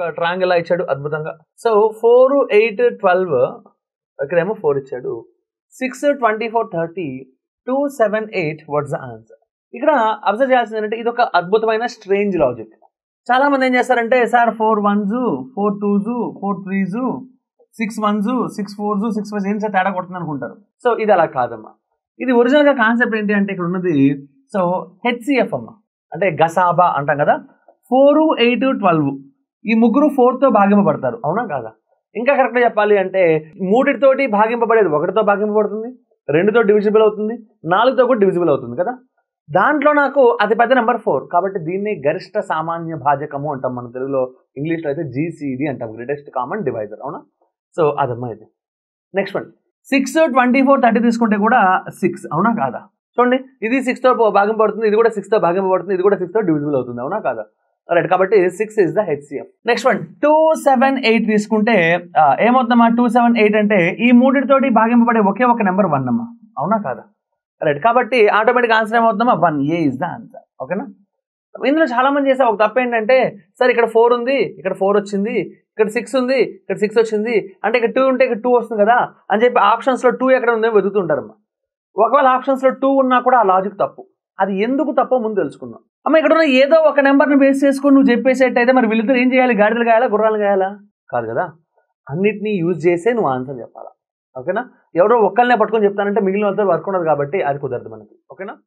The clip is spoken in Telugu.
ఒక ట్రయాంగిల్ ఇచ్చాడు అద్భుతంగా. సో 4, 8, 12 ఇక్కడేమో 4 ఇచ్చాడు. 6, 24, 30, 2, 7, 8 వాట్స్ ద ఆన్సర్? ఇక్కడ అబ్జర్వ్ చేయాల్సింది ఏంటంటే ఇది ఒక అద్భుతమైన స్ట్రేంజ్ లాజిక్. చాలా మంది ఏం చేస్తారంటే sir 4 1s 4 2s 4 3s 6 1s 6 4s 6 5s ఏం సార్ తేడా కొడుతుంది అనుకుంటారు. సో ఇది అలా కాదమ్మా. ఇది ఒరిజినల్గా కాన్సెప్ట్ ఏంటి అంటే ఇక్కడ ఉన్నది సో హెచ్సిఎఫ్ అమ్మ, అంటే గసాబా అంటాం కదా. 4, 8, 12 ఈ ముగ్గురు 4తో భాగింపబడతారు, అవునా కాదా? ఇంకా కరెక్ట్గా చెప్పాలి అంటే 3తోటి భాగింపబడేది 1తో భాగింపబడుతుంది, 2తో డివిజిబుల్ అవుతుంది, 4తో కూడా డివిజిబుల్ అవుతుంది కదా. దాంట్లో నాకు అతిపెద్ద నెంబర్ 4 కాబట్టి దీన్ని గరిష్ట సామాన్య భాజకము అంటాం మన తెలుగులో. ఇంగ్లీష్లో అయితే జీసీడి అంటాం, గ్రేటెస్ట్ కామన్ డివైజర్, అవునా? సో అదమ్మా ఇది. నెక్స్ట్ వన్ 6, 24, 30 తీసుకుంటే కూడా 6, అవునా కాదా? చూడండి, ఇది 6తో భాగింపబడుతుంది, ఇది కూడా 6తో భాగింపబడుతుంది, ఇది కూడా 6తో డివిజిబుల్ అవుతుంది, అవునా కాదా? రైట్, కాబట్టి 6 is the HCF. Next one 2, 7, 8 తీసుకుంటే ఏమవుతుందమ్మా? 2, 7, 8 అంటే ఈ మూడితోటి భాగింపబడే ఒకే ఒక నెంబర్ 1 అమ్మా, అవునా కాదా? రైట్, కాబట్టి ఆటోమేటిక్ ఆన్సర్ ఏమవుతుందమ్మా? 1A is the answer. ఓకేనా? ఇందులో చాలా మంది చేసే ఒక తప్పు ఏంటంటే సార్ ఇక్కడ 4 ఉంది, ఇక్కడ 4 వచ్చింది, ఇక్కడ 6 ఉంది, ఇక్కడ 6 వచ్చింది, అంటే ఇక్కడ 2 ఉంటే ఇక్కడ 2 వస్తుంది కదా అని చెప్పి ఆప్షన్స్లో 2 ఎక్కడ ఉందో వెతుకుతుంటారమ్మా. ఒకవేళ ఆప్షన్స్లో 2 ఉన్నా కూడా ఆ లాజిక్ తప్పు. అది ఎందుకు తప్పో ముందు తెలుసుకుందాం. అమ్మ ఇక్కడ ఉన్న ఏదో ఒక నెంబర్ని బేస్ చేసుకొని నువ్వు చెప్పేసేటైతే మరి వీళ్ళిద్దరు ఏం చేయాలి? గాడిదలు గాయాలా, గుర్రాలు గాయాలా? కాదు కదా. అన్నిటినీ యూజ్ చేసే నువ్వు ఆన్సర్ చెప్పాలా. ఓకేనా? ఎవరో ఒక్కళ్ళనే పట్టుకొని చెప్తానంటే మిగిలిన వాళ్ళతో వర్క్ ఉండదు కాబట్టి అది కుదరదు మనకి. ఓకేనా?